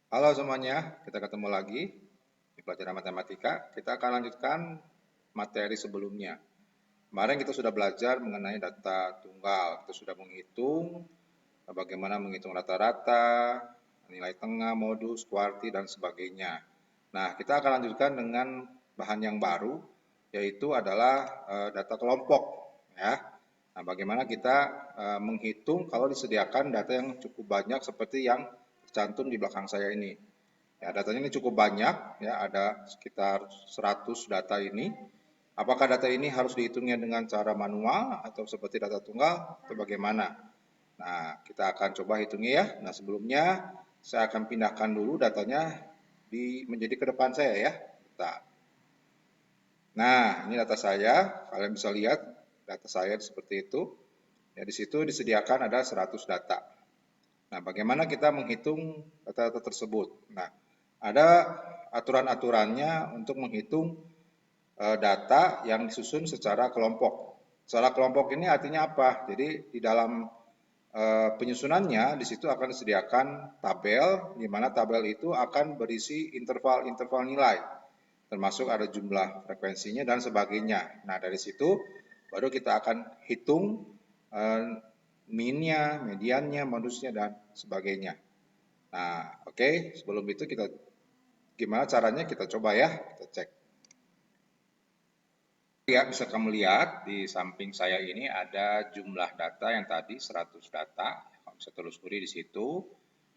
Halo semuanya, kita ketemu lagi di pelajaran matematika. Kita akan lanjutkan materi sebelumnya. Kemarin kita sudah belajar mengenai data tunggal. Kita sudah menghitung bagaimana menghitung rata-rata, nilai tengah, modus, kuarti, dan sebagainya. Nah, kita akan lanjutkan dengan bahan yang baru, yaitu adalah data kelompok. Ya. Nah, bagaimana kita menghitung kalau disediakan data yang cukup banyak seperti yang tercantum di belakang saya ini. Ya, datanya ini cukup banyak, ya, ada sekitar 100 data ini. Apakah data ini harus dihitungnya dengan cara manual atau seperti data tunggal atau bagaimana? Nah, kita akan coba hitungnya ya. Nah, sebelumnya saya akan pindahkan dulu datanya menjadi ke depan saya ya. Nah, ini data saya. Kalian bisa lihat data saya seperti itu. Ya, di situ disediakan ada 100 data. Nah, bagaimana kita menghitung data-data tersebut? Nah, ada aturan-aturannya untuk menghitung data yang disusun secara kelompok. Secara kelompok ini artinya apa? Jadi di dalam penyusunannya di situ akan disediakan tabel, di mana tabel itu akan berisi interval-interval nilai, termasuk ada jumlah frekuensinya dan sebagainya. Nah, dari situ baru kita akan hitung minnya, mediannya, modusnya, dan sebagainya. Nah, oke, sebelum itu kita gimana caranya kita coba ya, kita cek. Ya, bisa kamu lihat di samping saya ini ada jumlah data yang tadi 100 data. Kamu bisa telusuri di situ.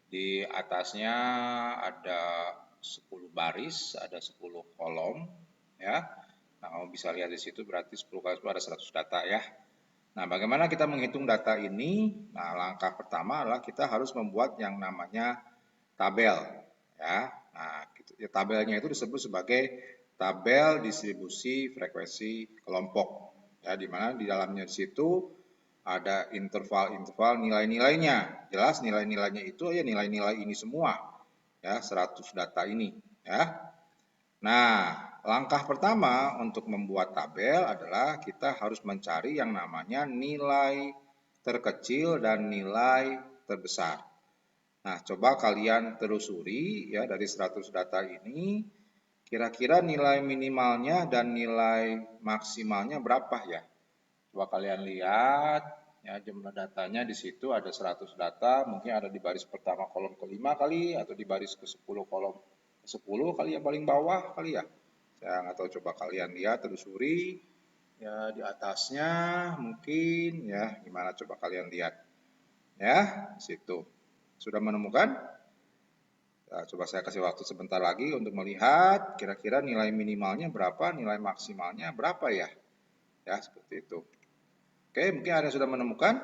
Di atasnya ada 10 baris, ada 10 kolom, ya. Nah, kamu bisa lihat di situ berarti 10 kali 10 ada 100 data ya. Nah, bagaimana kita menghitung data ini? Nah, langkah pertama adalah kita harus membuat yang namanya tabel, ya. Nah, ya, tabelnya itu disebut sebagai tabel distribusi frekuensi kelompok, ya, di mana di dalamnya di situ ada interval-interval nilai-nilainya. Jelas nilai-nilainya itu ya nilai-nilai ini semua, ya, 100 data ini, ya. Nah, langkah pertama untuk membuat tabel adalah kita harus mencari yang namanya nilai terkecil dan nilai terbesar. Nah, coba kalian telusuri ya dari 100 data ini, kira-kira nilai minimalnya dan nilai maksimalnya berapa ya? Coba kalian lihat, ya jumlah datanya di situ ada 100 data, mungkin ada di baris pertama kolom kelima kali, atau di baris ke-10 kolom ke-10 kali ya, paling bawah kali ya. Saya nggak tahu, coba kalian lihat, telusuri, ya di atasnya mungkin, ya gimana coba kalian lihat. Ya, di situ. Sudah menemukan? Nah, coba saya kasih waktu sebentar lagi untuk melihat kira-kira nilai minimalnya berapa, nilai maksimalnya berapa ya. Ya, seperti itu. Oke, mungkin ada yang sudah menemukan.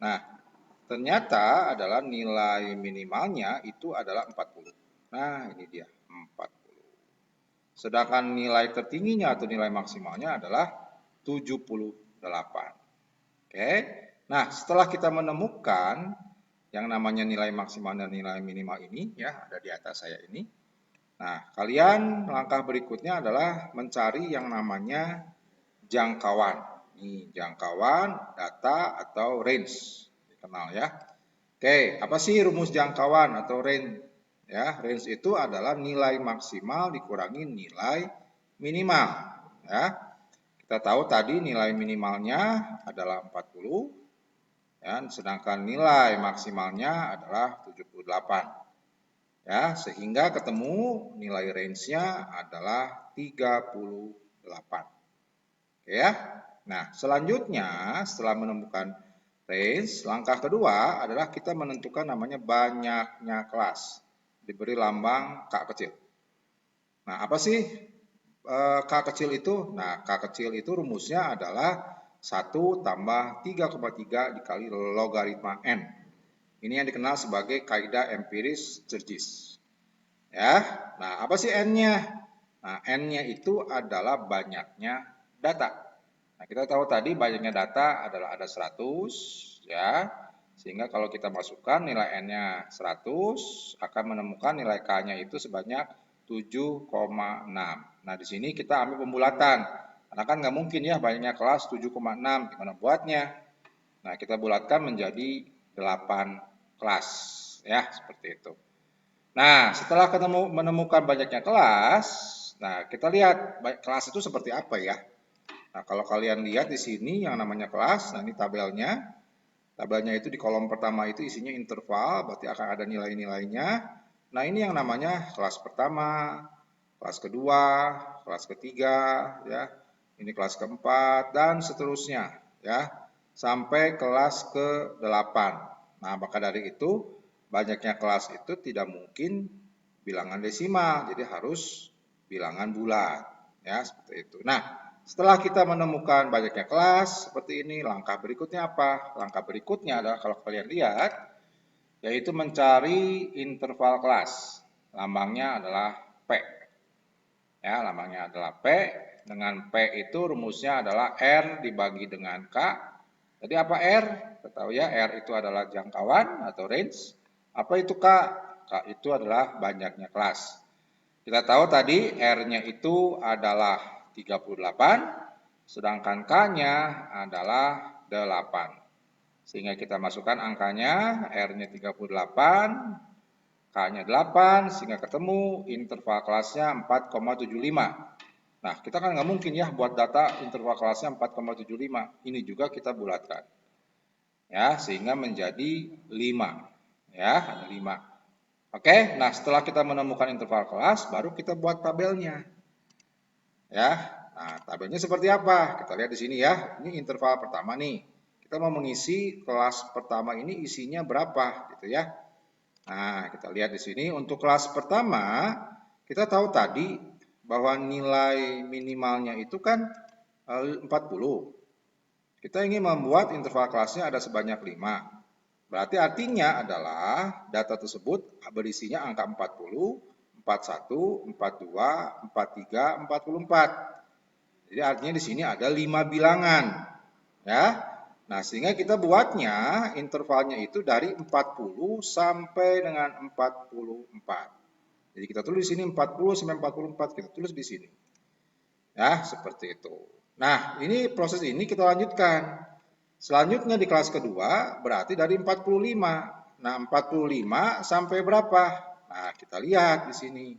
Nah, ternyata adalah nilai minimalnya itu adalah 40. Nah, ini dia, 40. Sedangkan nilai tertingginya atau nilai maksimalnya adalah 78. Oke. Nah, setelah kita menemukan yang namanya nilai maksimal dan nilai minimal ini, ya, ada di atas saya ini. Nah, kalian langkah berikutnya adalah mencari yang namanya jangkauan. Ini jangkauan, data, atau range. Dikenal ya. Oke, apa sih rumus jangkauan atau range? Ya, range itu adalah nilai maksimal dikurangi nilai minimal. Ya, kita tahu tadi nilai minimalnya adalah 40, ya, sedangkan nilai maksimalnya adalah 78. Ya, sehingga ketemu nilai range-nya adalah 38. Oke ya. Nah, selanjutnya setelah menemukan range, langkah kedua adalah kita menentukan namanya banyaknya kelas. Diberi lambang K kecil. Nah, apa sih K kecil itu? Nah, K kecil itu rumusnya adalah 1 tambah 3,3 dikali logaritma N. Ini yang dikenal sebagai kaidah empiris Sturgis. Ya, nah apa sih N-nya? Nah, N-nya itu adalah banyaknya data. Nah, kita tahu tadi banyaknya data adalah ada 100, ya. Sehingga kalau kita masukkan nilai N-nya 100, akan menemukan nilai K-nya itu sebanyak 7,6. Nah, di sini kita ambil pembulatan. Karena kan nggak mungkin ya banyaknya kelas 7,6, gimana buatnya? Nah, kita bulatkan menjadi 8 kelas, ya, seperti itu. Nah, setelah menemukan banyaknya kelas, nah kita lihat kelas itu seperti apa ya. Nah, kalau kalian lihat di sini yang namanya kelas, nah ini tabelnya. Tabelnya itu di kolom pertama itu isinya interval, berarti akan ada nilai-nilainya. Nah, ini yang namanya kelas pertama, kelas kedua, kelas ketiga, ya. Ini kelas keempat dan seterusnya, ya. Sampai kelas ke-8. Nah, maka dari itu banyaknya kelas itu tidak mungkin bilangan desimal, jadi harus bilangan bulat, ya, seperti itu. Nah, setelah kita menemukan banyaknya kelas seperti ini, langkah berikutnya apa? Langkah berikutnya adalah kalau kalian lihat, yaitu mencari interval kelas. Lambangnya adalah P. Ya, lambangnya adalah P. Dengan P itu rumusnya adalah R dibagi dengan K. Jadi apa R? Kita tahu ya, R itu adalah jangkauan atau range. Apa itu K? K itu adalah banyaknya kelas. Kita tahu tadi R-nya itu adalah 38, sedangkan K-nya adalah 8. Sehingga kita masukkan angkanya, R-nya 38, K-nya 8, sehingga ketemu interval kelasnya 4,75. Nah, kita kan nggak mungkin ya buat data interval kelasnya 4,75. Ini juga kita bulatkan. Ya, sehingga menjadi 5. Ya, ada 5. Oke, nah setelah kita menemukan interval kelas, baru kita buat tabelnya. Ya, nah tabelnya seperti apa? Kita lihat di sini ya. Ini interval pertama nih. Kita mau mengisi kelas pertama ini isinya berapa, gitu ya. Nah, kita lihat di sini untuk kelas pertama, kita tahu tadi bahwa nilai minimalnya itu kan 40. Kita ingin membuat interval kelasnya ada sebanyak 5. Berarti artinya adalah data tersebut berisinya angka 40, 41, 42, 43, 44. Jadi artinya di sini ada 5 bilangan. Ya. Nah, sehingga kita buatnya intervalnya itu dari 40 sampai dengan 44. Jadi kita tulis di sini 40 sampai 44, kita tulis di sini. Ya, seperti itu. Nah, ini proses ini kita lanjutkan. Selanjutnya di kelas kedua berarti dari 45. Nah, 45 sampai berapa? Nah, kita lihat di sini.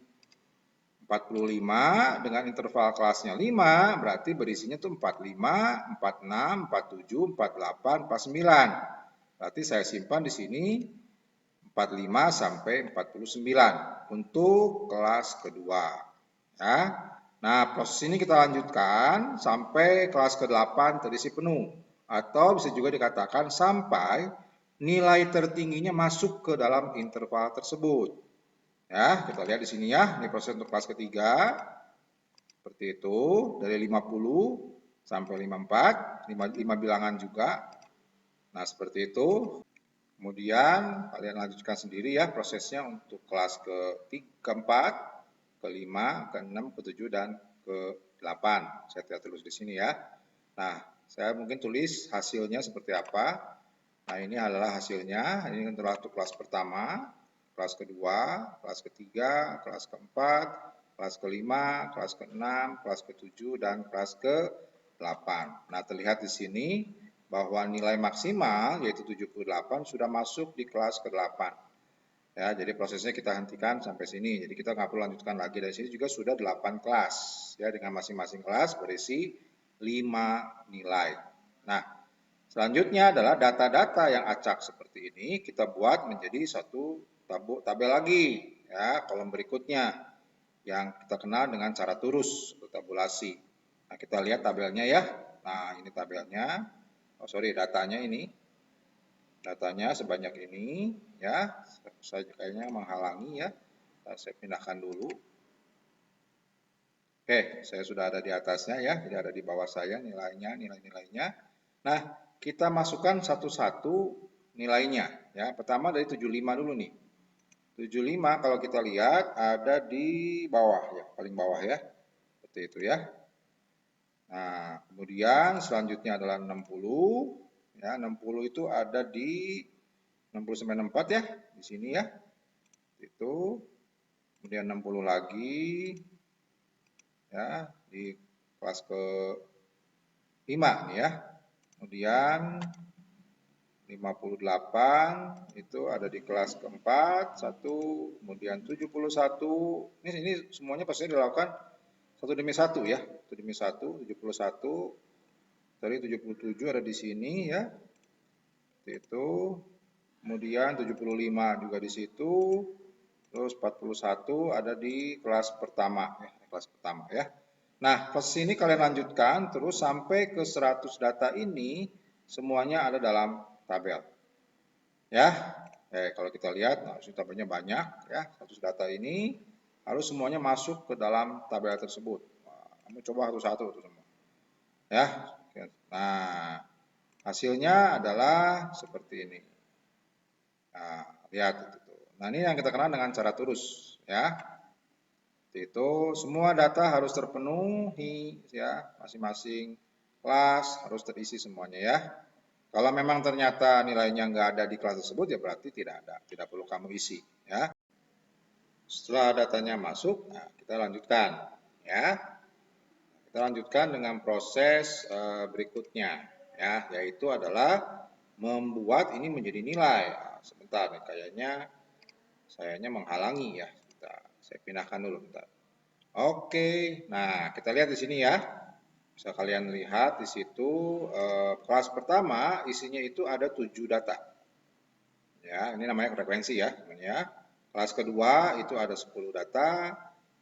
45 dengan interval kelasnya 5 berarti berisinya tuh 45, 46, 47, 48, 49. Berarti saya simpan di sini 45 sampai 49 untuk kelas kedua. Ya. Nah, proses ini kita lanjutkan sampai kelas ke-8 terisi penuh. Atau bisa juga dikatakan sampai nilai tertingginya masuk ke dalam interval tersebut. Ya, kita lihat di sini ya, ini proses untuk kelas ketiga. Seperti itu, dari 50 sampai 54, 5 bilangan juga. Nah, seperti itu. Kemudian kalian lanjutkan sendiri ya prosesnya untuk kelas keempat, kelima, keenam, ketujuh, dan ke-8. Saya tidak tulis di sini ya. Nah, saya mungkin tulis hasilnya seperti apa. Nah, ini adalah hasilnya. Ini untuk kelas pertama, kelas kedua, kelas ketiga, kelas keempat, kelas kelima, kelas keenam, kelas ketujuh, dan kelas ke-8. Nah, terlihat di sini bahwa nilai maksimal yaitu 78 sudah masuk di kelas ke-8. Ya, jadi prosesnya kita hentikan sampai sini. Jadi kita nggak perlu lanjutkan lagi. Dari sini juga sudah 8 kelas ya dengan masing-masing kelas berisi 5 nilai. Nah, selanjutnya adalah data-data yang acak seperti ini kita buat menjadi satu tabel lagi ya, kolom berikutnya yang kita kenal dengan cara turus atau tabulasi. Nah, kita lihat tabelnya ya. Nah, ini tabelnya. Oh, sorry, datanya ini. Datanya sebanyak ini ya. Saya kayaknya menghalangi ya. Saya pindahkan dulu. Oke, saya sudah ada di atasnya ya. Jadi ada di bawah saya nilainya, nilai-nilainya. Nah, kita masukkan satu-satu nilainya ya. Pertama dari 75 dulu nih. 75 kalau kita lihat ada di bawah ya, paling bawah ya. Seperti itu ya. Nah, kemudian selanjutnya adalah 60. Ya, 60 itu ada di 60 sampai 64 ya, di sini ya. Itu. Kemudian 60 lagi. Ya, di kelas ke-5 nih ya. Kemudian 58 itu ada di kelas keempat, 1, kemudian 71. Ini semuanya pasti dilakukan satu demi satu ya, satu demi satu, 71. Tadi 77 ada di sini ya. Itu. Kemudian 75 juga di situ. Terus 41 ada di kelas pertama ya, Nah, proses ini kalian lanjutkan terus sampai ke 100 data ini semuanya ada dalam tabel. Ya. Kalau kita lihat, nah, tabelnya banyak ya. 100 data ini harus semuanya masuk ke dalam tabel tersebut. Nah, kamu coba satu-satu itu semua. Ya. Nah, hasilnya adalah seperti ini. Nah, lihat itu. Nah, ini yang kita kenal dengan cara turus ya. Itu semua data harus terpenuhi ya, masing-masing kelas harus terisi semuanya ya. Kalau memang ternyata nilainya nggak ada di kelas tersebut ya berarti tidak ada, tidak perlu kamu isi ya. Setelah datanya masuk, nah, kita lanjutkan ya. Kita lanjutkan dengan proses berikutnya ya, yaitu adalah membuat ini menjadi nilai. Nah, sebentar nih, sayanya menghalangi ya. Saya pindahkan dulu bentar. Oke, nah kita lihat di sini ya. Bisa kalian lihat di situ kelas pertama isinya itu ada 7 data. Ya, ini namanya frekuensi ya, teman-teman. Kelas kedua itu ada 10 data,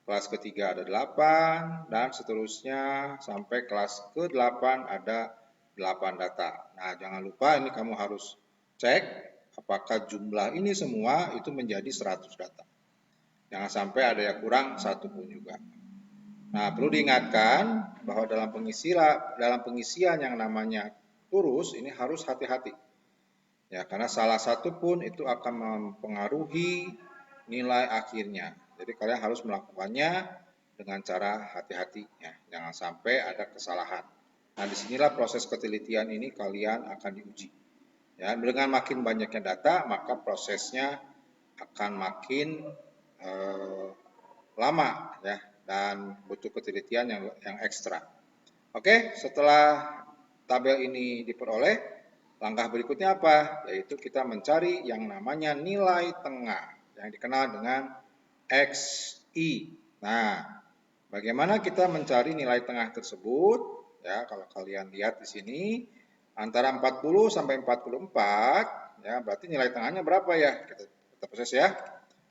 kelas ketiga ada 8 dan seterusnya sampai kelas ke-8 ada 8 data. Nah, jangan lupa ini kamu harus cek apakah jumlah ini semua itu menjadi 100 data. Jangan sampai ada yang kurang satu pun juga. Nah, perlu diingatkan bahwa dalam pengisian yang namanya turus ini harus hati-hati. Ya, karena salah satu pun itu akan mempengaruhi nilai akhirnya. Jadi kalian harus melakukannya dengan cara hati-hati ya. Jangan sampai ada kesalahan. Nah, disinilah proses ketelitian ini kalian akan diuji. Ya, dengan makin banyaknya data, maka prosesnya akan makin lama ya dan butuh ketelitian yang ekstra. Oke, setelah tabel ini diperoleh, langkah berikutnya apa? Yaitu kita mencari yang namanya nilai tengah yang dikenal dengan XI. Nah, bagaimana kita mencari nilai tengah tersebut? Ya, kalau kalian lihat di sini antara 40 sampai 44 ya, berarti nilai tengahnya berapa ya? Kita proses ya.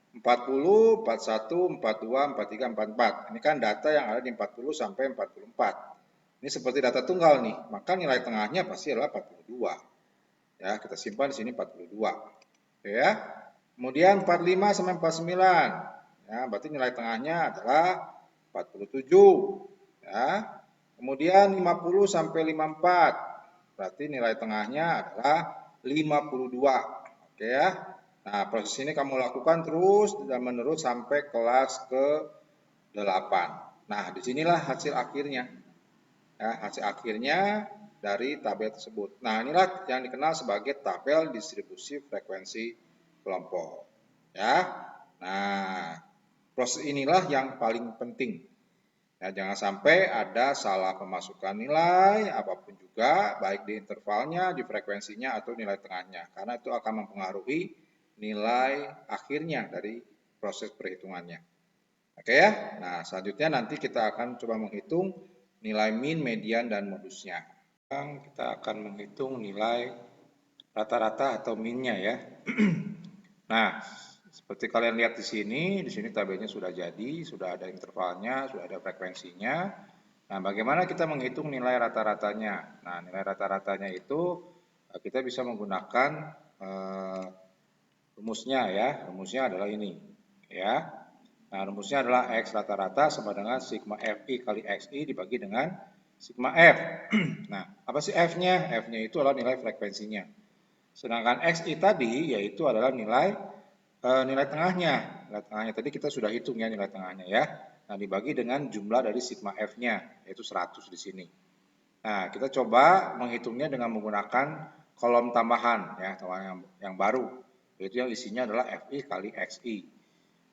40, 41, 42, 43, 44. Ini kan data yang ada di 40 sampai 44. Ini seperti data tunggal nih, maka nilai tengahnya pasti adalah 42. Ya, kita simpan di sini 42. Oke ya. Kemudian 45 sampai 49. Ya, berarti nilai tengahnya adalah 47. Ya. Kemudian 50 sampai 54. Berarti nilai tengahnya adalah 52. Oke ya. Nah, proses ini kamu lakukan terus dan menerus sampai kelas ke-8. Nah, disinilah hasil akhirnya. Ya, hasil akhirnya dari tabel tersebut. Nah, inilah yang dikenal sebagai tabel distribusi frekuensi kelompok. Ya. Nah, proses inilah yang paling penting. Ya, jangan sampai ada salah pemasukan nilai apapun juga, baik di intervalnya, di frekuensinya, atau nilai tengahnya. Karena itu akan mempengaruhi nilai akhirnya dari proses perhitungannya. Oke ya, nah selanjutnya nanti kita akan coba menghitung nilai min, median, dan modusnya. Sekarang kita akan menghitung nilai rata-rata atau minnya ya. Nah, seperti kalian lihat di sini tabelnya sudah jadi, sudah ada intervalnya, sudah ada frekuensinya. Nah, bagaimana kita menghitung nilai rata-ratanya? Nah, nilai rata-ratanya itu kita bisa menggunakan rumusnya ya. Rumusnya adalah ini ya. Nah, rumusnya adalah X rata-rata sama dengan sigma Fi kali Xi dibagi dengan sigma F. Nah, apa sih F-nya? F-nya itu adalah nilai frekuensinya. Sedangkan Xi tadi yaitu adalah nilai tengahnya. Nilai tengahnya tadi kita sudah hitung ya nilai tengahnya ya. Nah, dibagi dengan jumlah dari sigma F-nya yaitu 100 di sini. Nah, kita coba menghitungnya dengan menggunakan kolom tambahan ya, yang baru. Yaitu yang isinya adalah Fi kali Xi.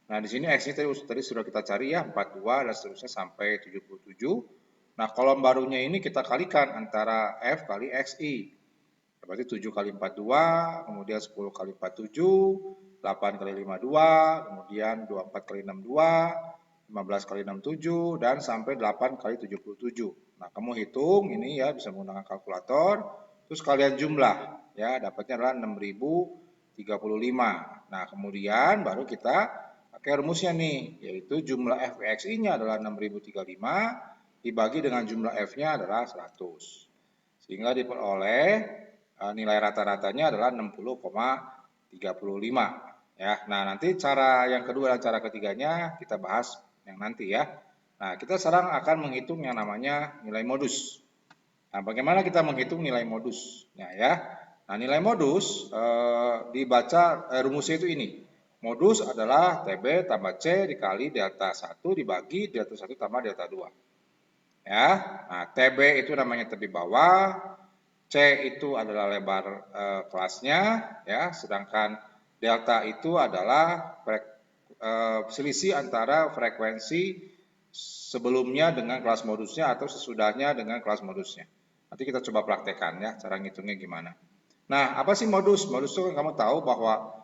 Nah, di sini Xi tadi sudah kita cari ya, 42 dan seterusnya sampai 77. Nah, kolom barunya ini kita kalikan antara F kali Xi. Berarti 7 kali 4 2, kemudian 10 kali 4 7, 8 kali 5 2, kemudian 24 kali 6 2, 15 kali 6 7, dan sampai 8 kali 77. Nah, kamu hitung ini ya, bisa menggunakan kalkulator, terus kalian jumlah, ya, dapatnya adalah 6035. Nah, kemudian baru kita pakai rumusnya nih, yaitu jumlah FXI-nya adalah 6035, dibagi dengan jumlah F-nya adalah 100. Sehingga diperoleh nilai rata-ratanya adalah 60,35. Ya, nah nanti cara yang kedua dan cara ketiganya kita bahas yang nanti ya. Nah, kita sekarang akan menghitung yang namanya nilai modus. Nah, bagaimana kita menghitung nilai modusnya ya? Nah, nilai modus dibaca rumusnya itu ini. Modus adalah TB tambah C dikali delta 1 dibagi delta 1 tambah delta 2. Ya, nah TB itu namanya tepi bawah, C itu adalah lebar kelasnya, ya, sedangkan delta itu adalah selisih antara frekuensi sebelumnya dengan kelas modusnya atau sesudahnya dengan kelas modusnya. Nanti kita coba praktekkan ya, cara ngitungnya gimana. Nah, apa sih modus? Modus itu kan kamu tahu bahwa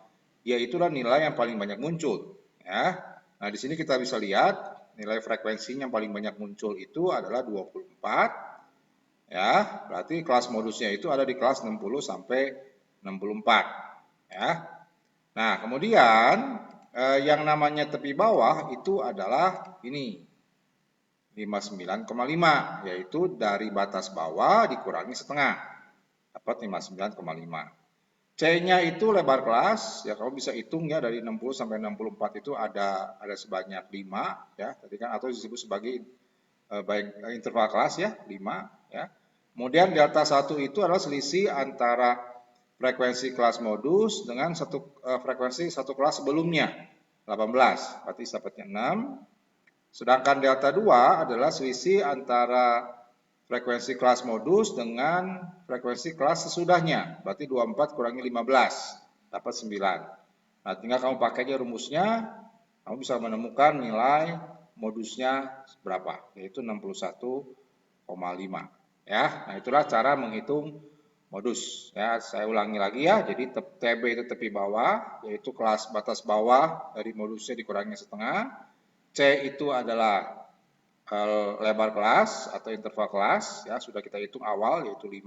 ya itulah nilai yang paling banyak muncul, ya. Nah, di sini kita bisa lihat nilai frekuensinya yang paling banyak muncul itu adalah 24. Ya, berarti kelas modusnya itu ada di kelas 60 sampai 64. Ya. Nah, kemudian yang namanya tepi bawah itu adalah ini 59,5, yaitu dari batas bawah dikurangi setengah, dapat 59,5. C-nya itu lebar kelas, ya kamu bisa hitung ya dari 60 sampai 64 itu ada sebanyak 5 ya, tadi kan atau disebut sebagai interval kelas ya, 5 ya. Kemudian delta 1 itu adalah selisih antara frekuensi kelas modus dengan frekuensi satu kelas sebelumnya, 18, berarti dapatnya 6. Sedangkan delta 2 adalah selisih antara frekuensi kelas modus dengan frekuensi kelas sesudahnya. Berarti 24 kurangi 15, dapat 9. Nah, tinggal kamu pakai aja rumusnya, kamu bisa menemukan nilai modusnya berapa, yaitu 61,5. Ya, nah itulah cara menghitung modus. Ya, saya ulangi lagi ya. Jadi TB itu tepi bawah, yaitu kelas batas bawah dari modusnya dikurangi setengah. C itu adalah lebar kelas atau interval kelas, ya sudah kita hitung awal yaitu 5.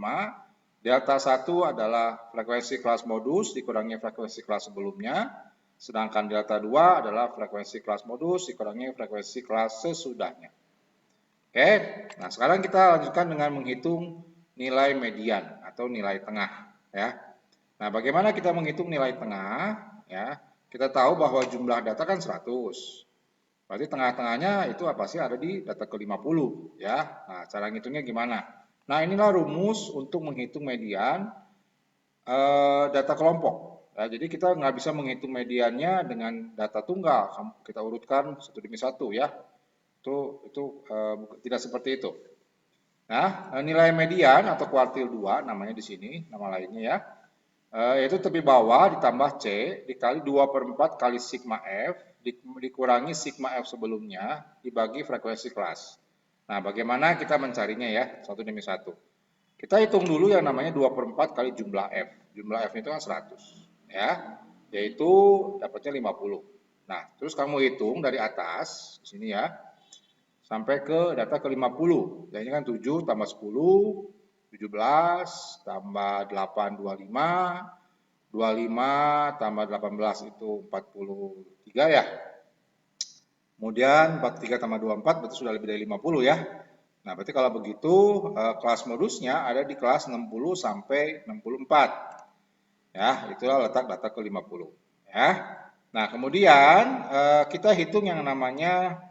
Delta 1 adalah frekuensi kelas modus dikurangi frekuensi kelas sebelumnya, sedangkan delta 2 adalah frekuensi kelas modus dikurangi frekuensi kelas sesudahnya. Oke, nah sekarang kita lanjutkan dengan menghitung nilai median atau nilai tengah, ya. Nah, bagaimana kita menghitung nilai tengah, ya? Kita tahu bahwa jumlah data kan 100. Berarti tengah-tengahnya itu apa sih, ada di data ke-50 ya. Nah, cara ngitungnya gimana? Nah, inilah rumus untuk menghitung median data kelompok. Ya, jadi kita nggak bisa menghitung mediannya dengan data tunggal. Kita urutkan satu demi satu ya. Itu tidak seperti itu. Nah, nilai median atau kuartil 2 namanya di sini, nama lainnya ya. Yaitu tepi bawah ditambah C dikali 2/4 kali sigma F dikurangi sigma F sebelumnya dibagi frekuensi kelas. Nah, bagaimana kita mencarinya ya, satu demi satu. Kita hitung dulu yang namanya 2/4 kali jumlah F. Jumlah F itu kan 100 ya, yaitu dapatnya 50. Nah, terus kamu hitung dari atas di sini ya sampai ke data ke-50. Dan ini kan 7 tambah 10 17 tambah 8 25, 25 tambah 18 itu 43 ya. Kemudian 43 tambah 24 berarti sudah lebih dari 50 ya. Nah, berarti kalau begitu kelas modusnya ada di kelas 60 sampai 64. Ya, itulah letak data ke-50 ya. Nah, kemudian kita hitung yang namanya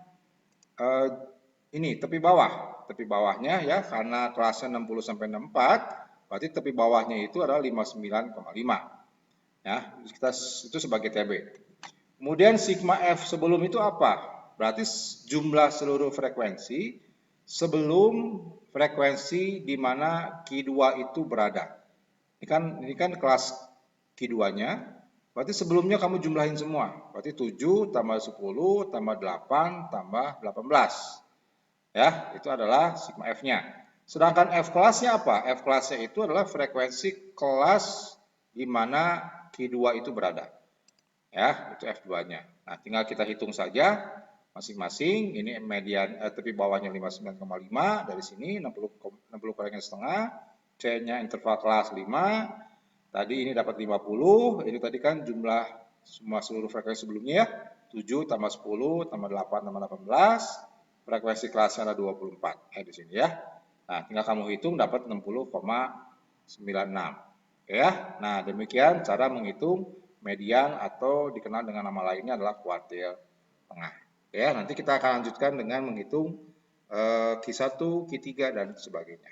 ini tepi bawah. Tepi bawahnya ya, karena kelasnya 60 sampai 64, berarti tepi bawahnya itu adalah 59,5. Ya, itu sebagai TB. Kemudian sigma F sebelum itu apa? Berarti jumlah seluruh frekuensi sebelum frekuensi di mana Q2 itu berada. Ini kan kelas Q2-nya. Berarti sebelumnya kamu jumlahin semua. Berarti 7 tambah 10 tambah 8 tambah 18. Ya, itu adalah sigma F-nya. Sedangkan F kelasnya apa? F kelasnya itu adalah frekuensi kelas di mana Q2 itu berada. Ya, itu F2-nya. Nah, tinggal kita hitung saja masing-masing. Ini median tepi bawahnya 59,5, dari sini 60 kurangi setengah. C-nya interval kelas 5. Tadi ini dapat 50. Ini tadi kan jumlah semua seluruh frekuensi sebelumnya ya. 7 tambah 10 tambah 8 tambah 18. Frekuensi kelasnya ada 24. Di sini ya. Nah, tinggal kamu hitung dapat 60,96. Ya. Nah, demikian cara menghitung median atau dikenal dengan nama lainnya adalah kuartil tengah. Ya, nanti kita akan lanjutkan dengan menghitung Q1, Q3 dan sebagainya.